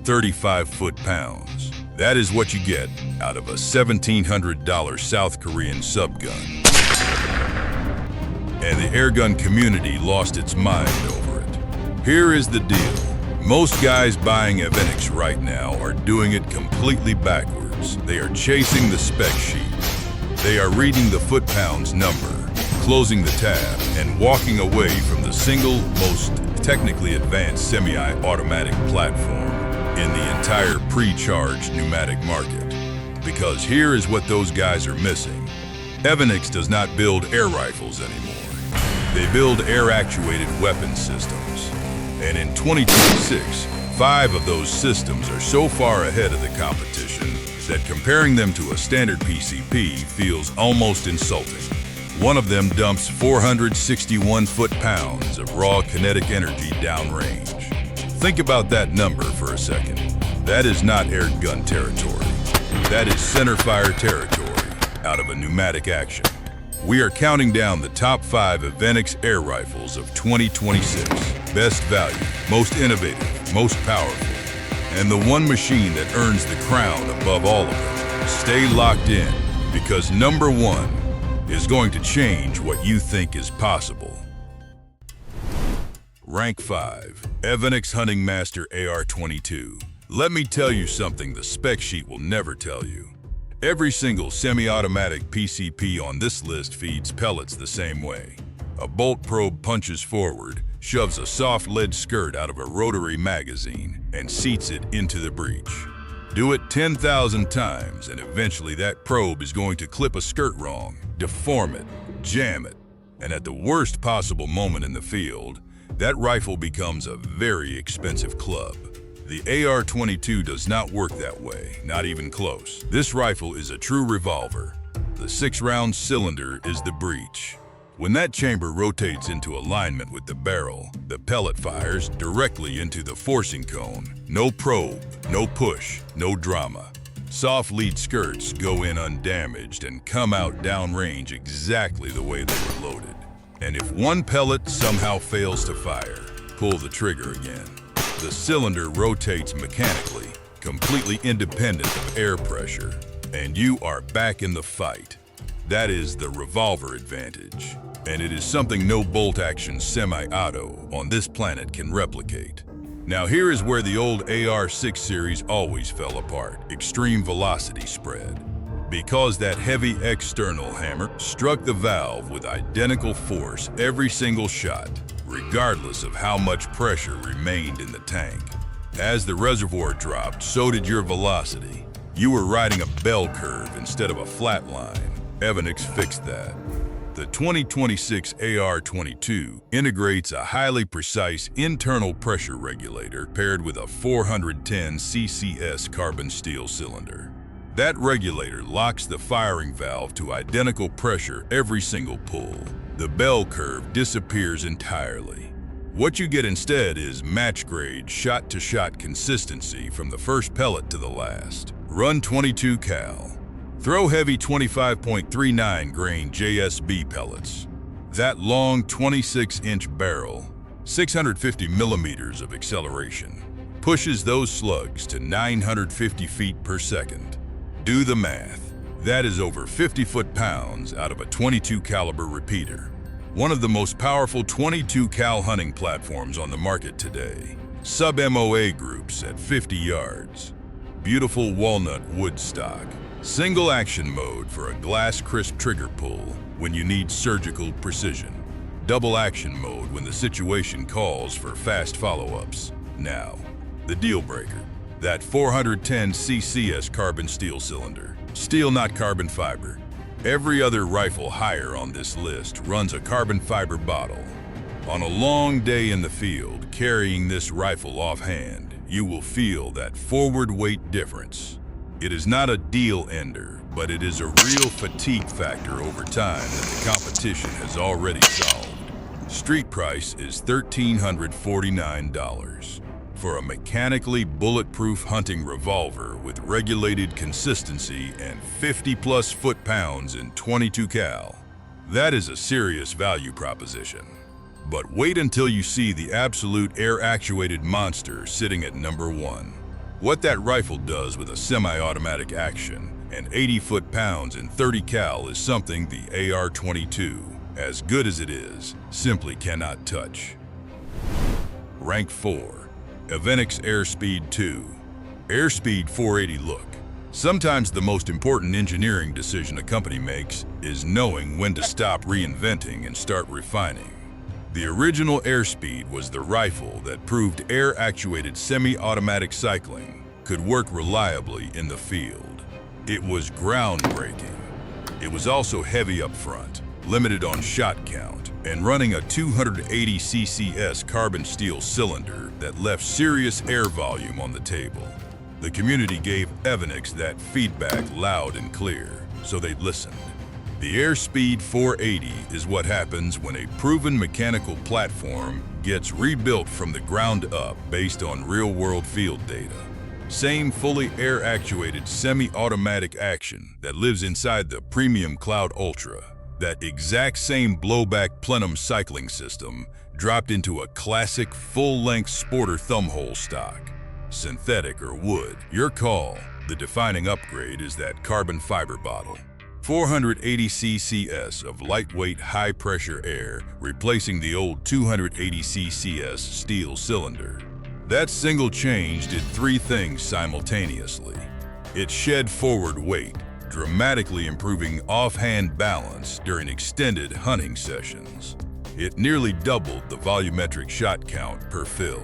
35 foot-pounds. That is what you get out of a $1,700 South Korean subgun. And the airgun community lost its mind over it. Here is the deal. Most guys buying Evanix right now are doing it completely backwards. They are chasing the spec sheet. They are reading the foot-pounds number, closing the tab, and walking away from the single most technically advanced semi-automatic platform in the entire pre-charged pneumatic market. Because here is what those guys are missing. Evanix does not build air rifles anymore. They build air-actuated weapon systems. And in 2026, 5 of those systems are so far ahead of the competition that comparing them to a standard PCP feels almost insulting. One of them dumps 461 foot-pounds of raw kinetic energy downrange. Think about that number for a second. That is not air gun territory. That is centerfire territory out of a pneumatic action. We are counting down the top 5 Evanix air rifles of 2026. Best value, most innovative, most powerful, and the one machine that earns the crown above all of them. Stay locked in, because number 1 is going to change what you think is possible. Rank 5, Evanix Hunting Master AR-22. Let me tell you something the spec sheet will never tell you. Every single semi-automatic PCP on this list feeds pellets the same way. A bolt probe punches forward, shoves a soft lead skirt out of a rotary magazine, and seats it into the breech. Do it 10,000 times, and eventually that probe is going to clip a skirt wrong, deform it, jam it, and at the worst possible moment in the field, that rifle becomes a very expensive club. The AR-22 does not work that way, not even close. This rifle is a true revolver. The 6-round cylinder is the breech. When that chamber rotates into alignment with the barrel, the pellet fires directly into the forcing cone. No probe, no push, no drama. Soft lead skirts go in undamaged and come out downrange exactly the way they were loaded. And if one pellet somehow fails to fire, pull the trigger again. The cylinder rotates mechanically, completely independent of air pressure, and you are back in the fight. That is the revolver advantage, and it is something no bolt-action semi-auto on this planet can replicate. Now here is where the old AR-6 series always fell apart: extreme velocity spread. Because that heavy external hammer struck the valve with identical force every single shot, regardless of how much pressure remained in the tank. As the reservoir dropped, so did your velocity. You were riding a bell curve instead of a flat line. Evanix fixed that. The 2026 AR-22 integrates a highly precise internal pressure regulator paired with a 410 CCS carbon steel cylinder. That regulator locks the firing valve to identical pressure every single pull. The bell curve disappears entirely. What you get instead is match-grade, shot-to-shot consistency from the first pellet to the last. Run 22 cal. Throw heavy 25.39 grain JSB pellets. That long 26-inch barrel, 650 millimeters of acceleration, pushes those slugs to 950 feet per second. Do the math. That is over 50 foot-pounds out of a 22 caliber repeater. One of the most powerful 22 cal hunting platforms on the market today. Sub-MOA groups at 50 yards. Beautiful walnut wood stock. Single action mode for a glass crisp trigger pull when you need surgical precision. Double action mode when the situation calls for fast follow-ups. Now, the deal breaker. That 410 CCS carbon steel cylinder. Steel, not carbon fiber. Every other rifle higher on this list runs a carbon fiber bottle. On a long day in the field, carrying this rifle offhand, you will feel that forward weight difference. It is not a deal ender, but it is a real fatigue factor over time that the competition has already solved. Street price is $1,349. For a mechanically bulletproof hunting revolver with regulated consistency and 50+ foot-pounds in 22 cal. That is a serious value proposition. But wait until you see the absolute air-actuated monster sitting at number 1. What that rifle does with a semi-automatic action and 80 foot-pounds in 30 cal is something the AR-22, as good as it is, simply cannot touch. Rank 4. Evanix Airspeed 2. Airspeed 480 look. Sometimes the most important engineering decision a company makes is knowing when to stop reinventing and start refining. The original Airspeed was the rifle that proved air-actuated semi-automatic cycling could work reliably in the field. It was groundbreaking. It was also heavy up front, limited on shot count, and running a 280 ccs carbon steel cylinder that left serious air volume on the table. The community gave Evanix that feedback loud and clear, so they listened. The Airspeed 480 is what happens when a proven mechanical platform gets rebuilt from the ground up based on real-world field data. Same fully air-actuated semi-automatic action that lives inside the premium Cloud Ultra. That exact same blowback plenum cycling system dropped into a classic full-length sporter thumbhole stock. Synthetic or wood, your call. The defining upgrade is that carbon fiber bottle. 480 ccs of lightweight high-pressure air replacing the old 280 ccs steel cylinder. That single change did three things simultaneously. It shed forward weight, dramatically improving offhand balance during extended hunting sessions. It nearly doubled the volumetric shot count per fill.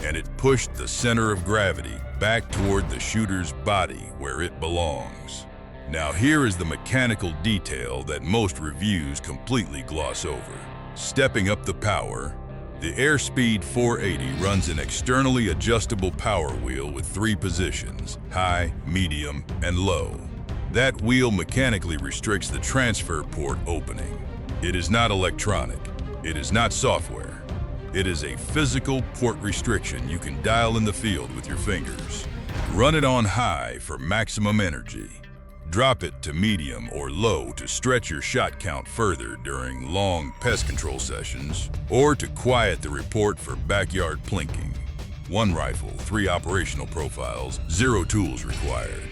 And it pushed the center of gravity back toward the shooter's body where it belongs. Now here is the mechanical detail that most reviews completely gloss over. Stepping up the power, the Airspeed 480 runs an externally adjustable power wheel with 3 positions, high, medium, and low. That wheel mechanically restricts the transfer port opening. It is not electronic. It is not software. It is a physical port restriction you can dial in the field with your fingers. Run it on high for maximum energy. Drop it to medium or low to stretch your shot count further during long pest control sessions, or to quiet the report for backyard plinking. 1 rifle, 3 operational profiles, 0 tools required.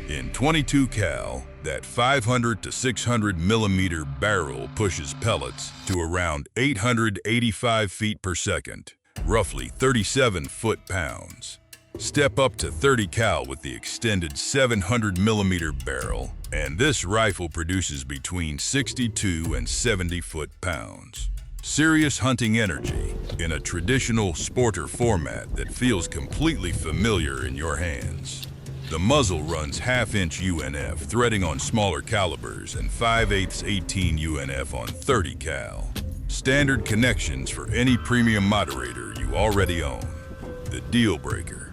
In 22 cal, that 500 to 600 millimeter barrel pushes pellets to around 885 feet per second, roughly 37 foot-pounds. Step up to 30 cal with the extended 700 millimeter barrel, and this rifle produces between 62 and 70 foot-pounds. Serious hunting energy in a traditional sporter format that feels completely familiar in your hands. The muzzle runs half-inch UNF, threading on smaller calibers, and 5/8 18 UNF on 30 cal. Standard connections for any premium moderator you already own. The deal breaker.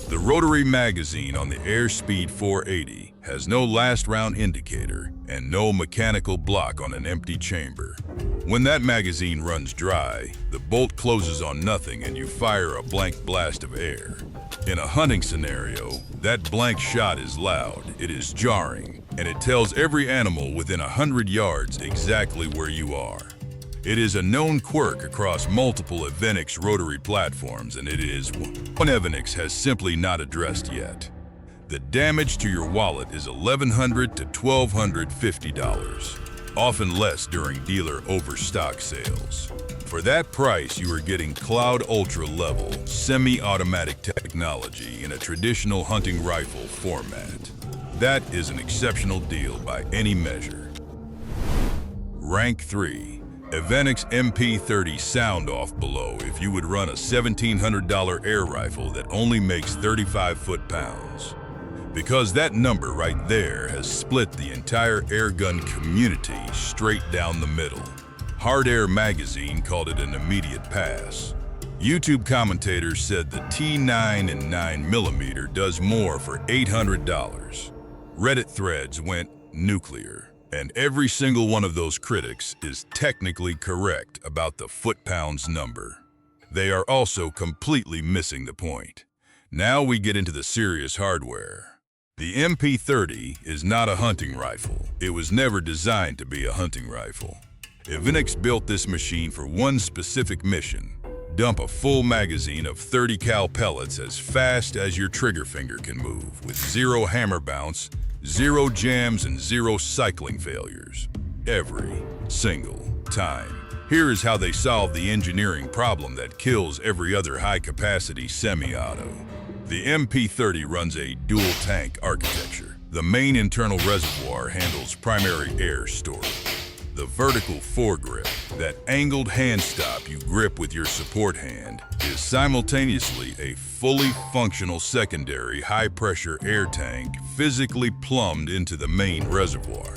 The rotary magazine on the Airspeed 480 has no last round indicator and no mechanical block on an empty chamber. When that magazine runs dry, the bolt closes on nothing and you fire a blank blast of air. In a hunting scenario, that blank shot is loud, it is jarring, and it tells every animal within 100 yards exactly where you are. It is a known quirk across multiple Evanix rotary platforms, and it is one Evanix has simply not addressed yet. The damage to your wallet is $1,100 to $1,250, often less during dealer overstock sales. For that price, you are getting Cloud Ultra level, semi-automatic technology in a traditional hunting rifle format. That is an exceptional deal by any measure. Rank 3. Evanix MP30 sound off below if you would run a $1,700 air rifle that only makes 35 foot-pounds. Because that number right there has split the entire airgun community straight down the middle. Hard Air magazine called it an immediate pass. YouTube commentators said the T9 and 9mm does more for $800. Reddit threads went nuclear, and every single one of those critics is technically correct about the foot-pounds number. They are also completely missing the point. Now we get into the serious hardware. The MP30 is not a hunting rifle. It was never designed to be a hunting rifle. Evanix built this machine for one specific mission: Dump a full magazine of 30 cal pellets as fast as your trigger finger can move, with zero hammer bounce, zero jams, and zero cycling failures. Every single time. Here is how they solve the engineering problem that kills every other high-capacity semi-auto. The MP30 runs a dual-tank architecture. The main internal reservoir handles primary air storage. The vertical foregrip, that angled hand stop you grip with your support hand, is simultaneously a fully functional secondary high-pressure air tank physically plumbed into the main reservoir.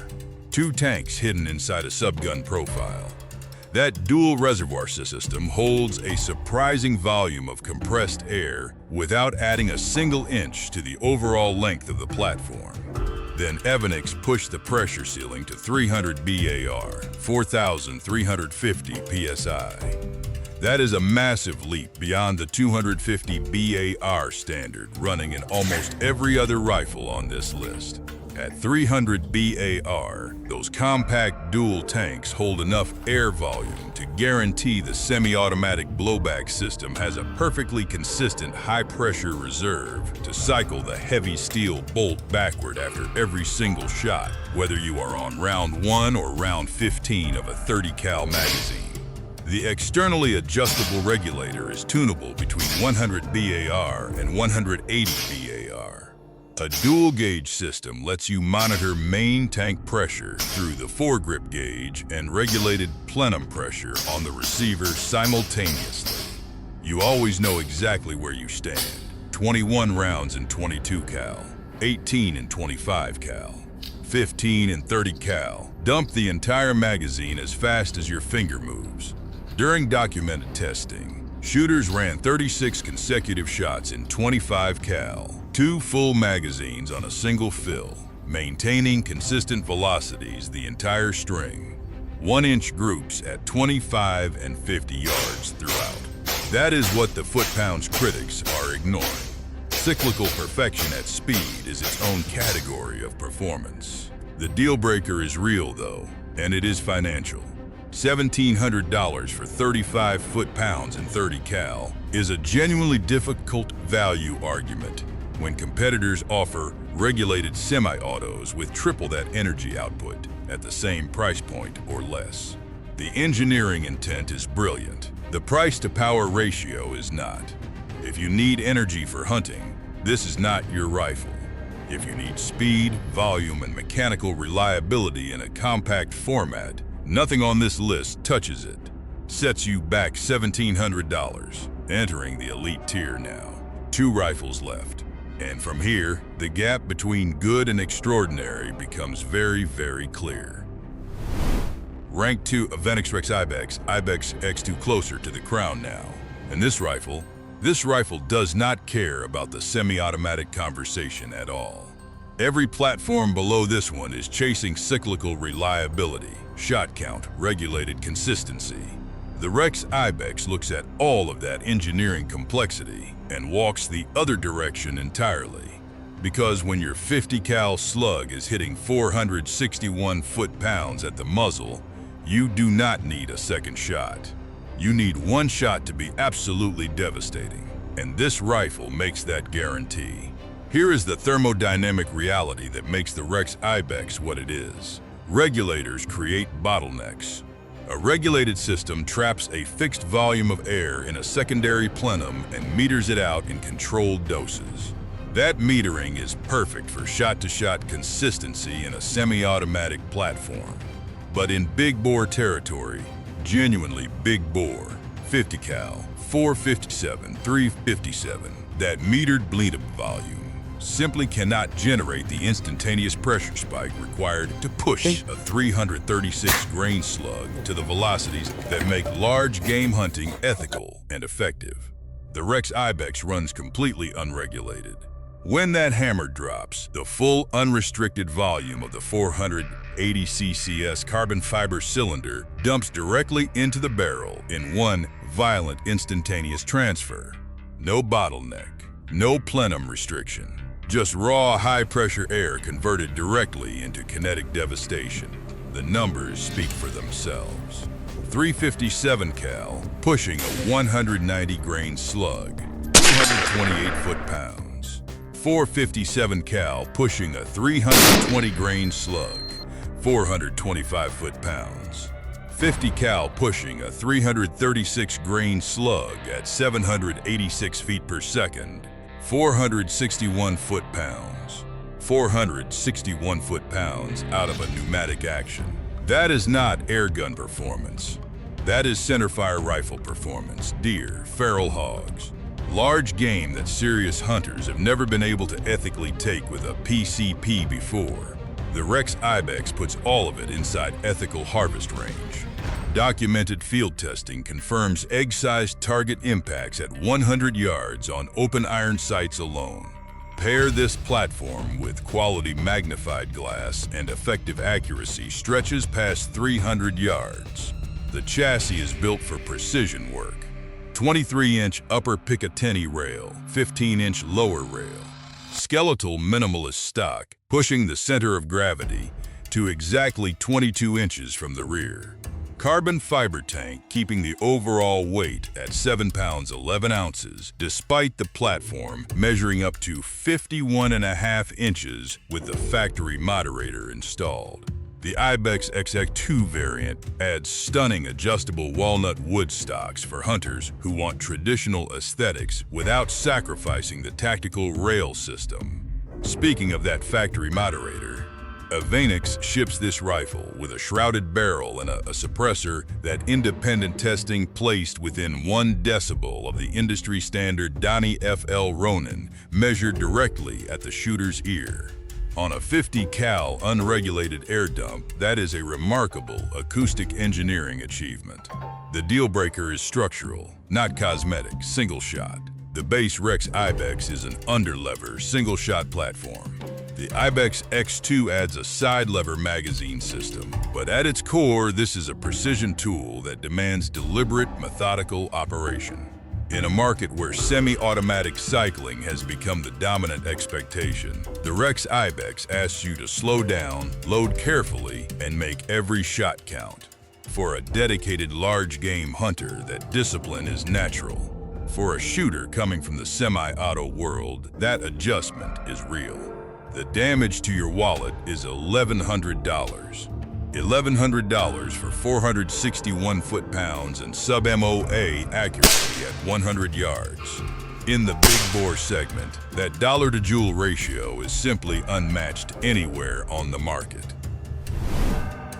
Two tanks hidden inside a subgun profile. That dual reservoir system holds a surprising volume of compressed air without adding a single inch to the overall length of the platform. Then Evanix pushed the pressure ceiling to 300 bar, 4,350 psi. That is a massive leap beyond the 250 bar standard running in almost every other rifle on this list. At 300 bar, those compact dual tanks hold enough air volume to guarantee the semi-automatic blowback system has a perfectly consistent high-pressure reserve to cycle the heavy steel bolt backward after every single shot, whether you are on round 1 or round 15 of a 30 cal magazine. The externally adjustable regulator is tunable between 100 bar and 180 bar. A dual-gauge system lets you monitor main tank pressure through the foregrip gauge and regulated plenum pressure on the receiver simultaneously. You always know exactly where you stand. 21 rounds in 22 cal, 18 in 25 cal, 15 in 30 cal. Dump the entire magazine as fast as your finger moves. During documented testing, shooters ran 36 consecutive shots in 25 cal. 2 full magazines on a single fill, maintaining consistent velocities the entire string. 1-inch groups at 25 and 50 yards throughout. That is what the foot-pounds critics are ignoring. Cyclical perfection at speed is its own category of performance. The deal breaker is real though, and it is financial. $1,700 for 35 foot-pounds and 30 cal is a genuinely difficult value argument when competitors offer regulated semi-autos with triple that energy output at the same price point or less. The engineering intent is brilliant. The price-to-power ratio is not. If you need energy for hunting, this is not your rifle. If you need speed, volume, and mechanical reliability in a compact format, nothing on this list touches it. Sets you back $1,700, entering the elite tier now. 2 rifles left. And from here, the gap between good and extraordinary becomes very, very clear. Rank 2 Evanix Rex Ibex, Ibex X2 closer to the crown now. And this rifle does not care about the semi-automatic conversation at all. Every platform below this one is chasing cyclical reliability, shot count, regulated consistency. The Rex Ibex looks at all of that engineering complexity and walks the other direction entirely. Because when your 50 cal slug is hitting 461 foot-pounds at the muzzle, you do not need a second shot. You need one shot to be absolutely devastating, and this rifle makes that guarantee. Here is the thermodynamic reality that makes the Rex Ibex what it is. Regulators create bottlenecks. A regulated system traps a fixed volume of air in a secondary plenum and meters it out in controlled doses. That metering is perfect for shot-to-shot consistency in a semi-automatic platform. But in big bore territory, genuinely big bore, 50 cal, 457, 357, that metered bleed-up volume simply cannot generate the instantaneous pressure spike required to push a 336 grain slug to the velocities that make large game hunting ethical and effective. The Rex Ibex runs completely unregulated. When that hammer drops, the full unrestricted volume of the 480 ccs carbon fiber cylinder dumps directly into the barrel in one violent instantaneous transfer. No bottleneck, no plenum restriction. Just raw high-pressure air converted directly into kinetic devastation. The numbers speak for themselves. 357 cal, pushing a 190 grain slug, 228 foot-pounds. 457 cal, pushing a 320 grain slug, 425 foot-pounds. 50 cal, pushing a 336 grain slug at 786 feet per second, 461 foot-pounds. 461 foot-pounds out of a pneumatic action. That is not airgun performance. That is centerfire rifle performance, deer, feral hogs. Large game that serious hunters have never been able to ethically take with a PCP before. The Rex Ibex puts all of it inside ethical harvest range. Documented field testing confirms egg-sized target impacts at 100 yards on open iron sights alone. Pair this platform with quality magnified glass and effective accuracy stretches past 300 yards. The chassis is built for precision work. 23-inch upper Picatinny rail, 15-inch lower rail. Skeletal minimalist stock, pushing the center of gravity to exactly 22 inches from the rear. Carbon fiber tank keeping the overall weight at 7 pounds 11 ounces, despite the platform measuring up to 51.5 inches with the factory moderator installed. The Ibex XX2 variant adds stunning adjustable walnut wood stocks for hunters who want traditional aesthetics without sacrificing the tactical rail system. Speaking of that factory moderator, Evanix ships this rifle with a shrouded barrel and a suppressor that independent testing placed within 1 decibel of the industry standard Donnie FL Ronin, measured directly at the shooter's ear. On a 50 cal unregulated air dump, that is a remarkable acoustic engineering achievement. The deal breaker is structural, not cosmetic, single shot. The base Rex Ibex is an underlever single shot platform. The Ibex X2 adds a side lever magazine system, but at its core, this is a precision tool that demands deliberate, methodical operation. In a market where semi-automatic cycling has become the dominant expectation, the Rex Ibex asks you to slow down, load carefully, and make every shot count. For a dedicated large game hunter, that discipline is natural. For a shooter coming from the semi-auto world, that adjustment is real. The damage to your wallet is $1,100. $1,100 for 461 foot-pounds and sub-MOA accuracy at 100 yards. In the big bore segment, that dollar-to-joule ratio is simply unmatched anywhere on the market.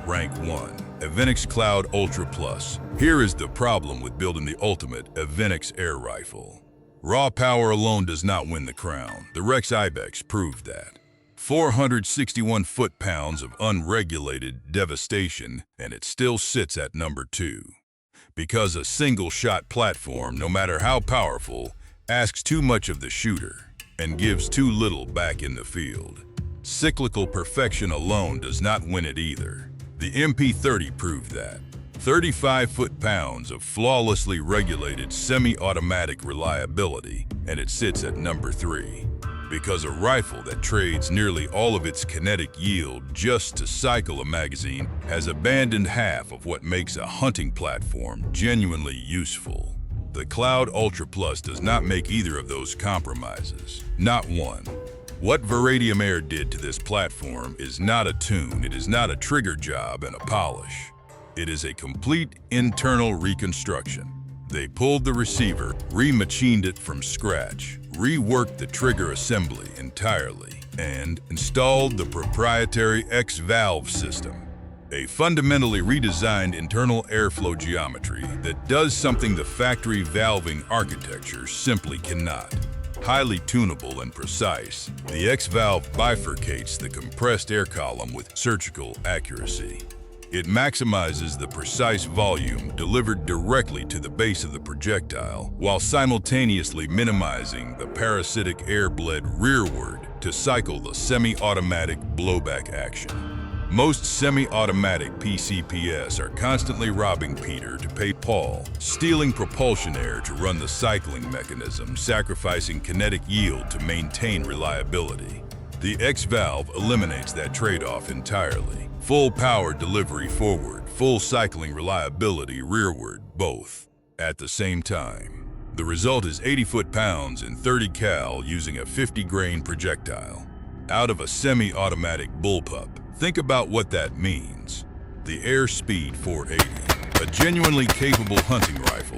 Rank 1. Evanix Cloud Ultra Plus. Here is the problem with building the ultimate Evanix air rifle. Raw power alone does not win the crown. The Rex Ibex proved that. 461 foot-pounds of unregulated devastation, and it still sits at number 2. Because a single-shot platform, no matter how powerful, asks too much of the shooter and gives too little back in the field. Cyclical perfection alone does not win it either. The MP30 proved that. 35 foot-pounds of flawlessly regulated semi-automatic reliability, and it sits at number 3. Because a rifle that trades nearly all of its kinetic yield just to cycle a magazine has abandoned half of what makes a hunting platform genuinely useful. The Cloud Ultra Plus does not make either of those compromises, not one. What Veradium Air did to this platform is not a tune, it is not a trigger job and a polish. It is a complete internal reconstruction. They pulled the receiver, remachined it from scratch, reworked the trigger assembly entirely, and installed the proprietary X-valve system, a fundamentally redesigned internal airflow geometry that does something the factory valving architecture simply cannot. Highly tunable and precise, the X-valve bifurcates the compressed air column with surgical accuracy. It maximizes the precise volume delivered directly to the base of the projectile, while simultaneously minimizing the parasitic air bled rearward to cycle the semi-automatic blowback action. Most semi-automatic PCPS are constantly robbing Peter to pay Paul, stealing propulsion air to run the cycling mechanism, sacrificing kinetic yield to maintain reliability. The X-valve eliminates that trade-off entirely. Full power delivery forward, full cycling reliability rearward, both at the same time. The result is 80 foot-pounds and 30 cal using a 50-grain projectile out of a semi-automatic bullpup. Think about what that means. The Airspeed 480, a genuinely capable hunting rifle,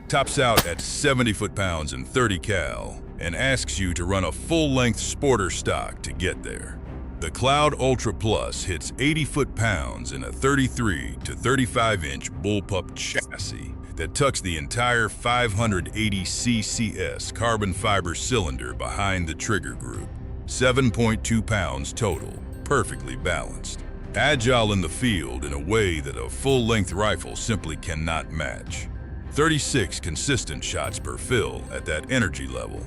tops out at 70 foot-pounds and 30 cal and asks you to run a full-length sporter stock to get there. The Cloud Ultra Plus hits 80 foot-pounds in a 33 to 35-inch bullpup chassis that tucks the entire 580 CCS carbon fiber cylinder behind the trigger group. 7.2 pounds total, perfectly balanced. Agile in the field in a way that a full-length rifle simply cannot match. 36 consistent shots per fill at that energy level.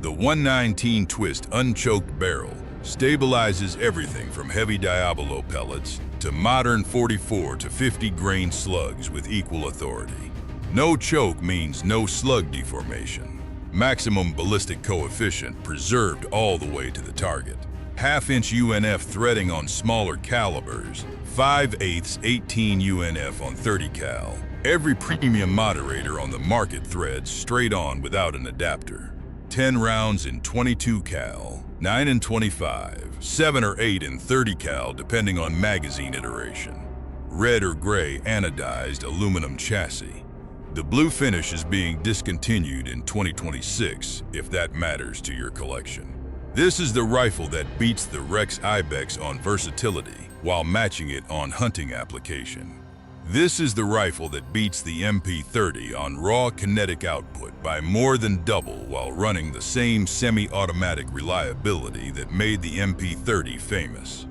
The 119 twist unchoked barrel stabilizes everything from heavy Diabolo pellets to modern 44 to 50 grain slugs with equal authority. No choke means no slug deformation. Maximum ballistic coefficient preserved all the way to the target. Half-inch UNF threading on smaller calibers, 5/8 18 UNF on 30 cal. Every premium moderator on the market threads straight on without an adapter. 10 rounds in 22 cal, 9 in 25, 7 or 8 in 30 cal depending on magazine iteration. Red or gray anodized aluminum chassis. The blue finish is being discontinued in 2026 if that matters to your collection. This is the rifle that beats the Rex Ibex on versatility while matching it on hunting application. This is the rifle that beats the MP30 on raw kinetic output by more than double while running the same semi-automatic reliability that made the MP30 famous.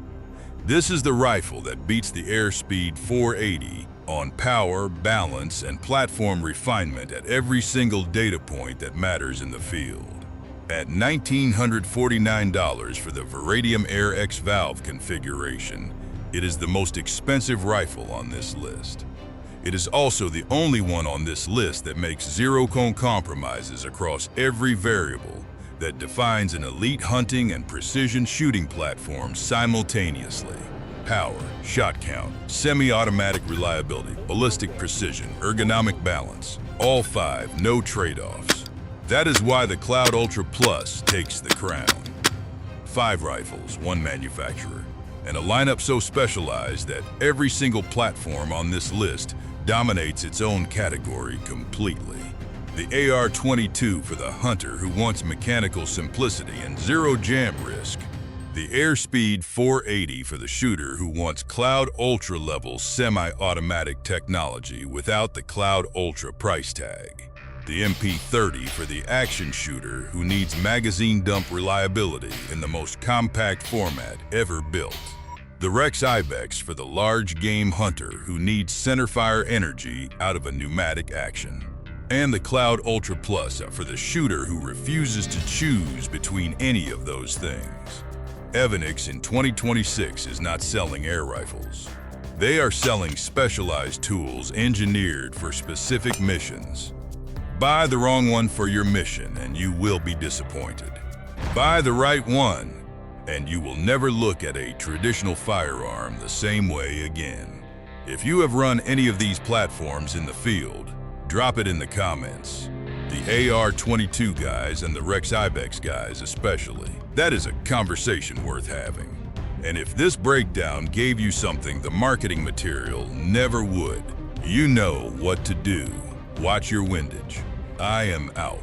This is the rifle that beats the Airspeed 480 on power, balance, and platform refinement at every single data point that matters in the field. At $1,949 for the Veradium Air X valve configuration, it is the most expensive rifle on this list. It is also the only one on this list that makes zero-cone compromises across every variable that defines an elite hunting and precision shooting platform simultaneously. Power, shot count, semi-automatic reliability, ballistic precision, ergonomic balance, all 5, no trade-offs. That is why the Cloud Ultra Plus takes the crown. 5 rifles, 1 manufacturer, and a lineup so specialized that every single platform on this list dominates its own category completely. The AR-22 for the hunter who wants mechanical simplicity and zero jam risk. The Airspeed 480 for the shooter who wants Cloud Ultra level semi-automatic technology without the Cloud Ultra price tag. The MP30 for the action shooter who needs magazine dump reliability in the most compact format ever built. The Rex Ibex for the large game hunter who needs centerfire energy out of a pneumatic action. And the Cloud Ultra Plus for the shooter who refuses to choose between any of those things. Evanix in 2026 is not selling air rifles. They are selling specialized tools engineered for specific missions. Buy the wrong one for your mission and you will be disappointed. Buy the right one and you will never look at a traditional firearm the same way again. If you have run any of these platforms in the field, drop it in the comments. The AR-22 guys and the Rex Ibex guys especially. That is a conversation worth having. And if this breakdown gave you something the marketing material never would, you know what to do. Watch your windage. I am out.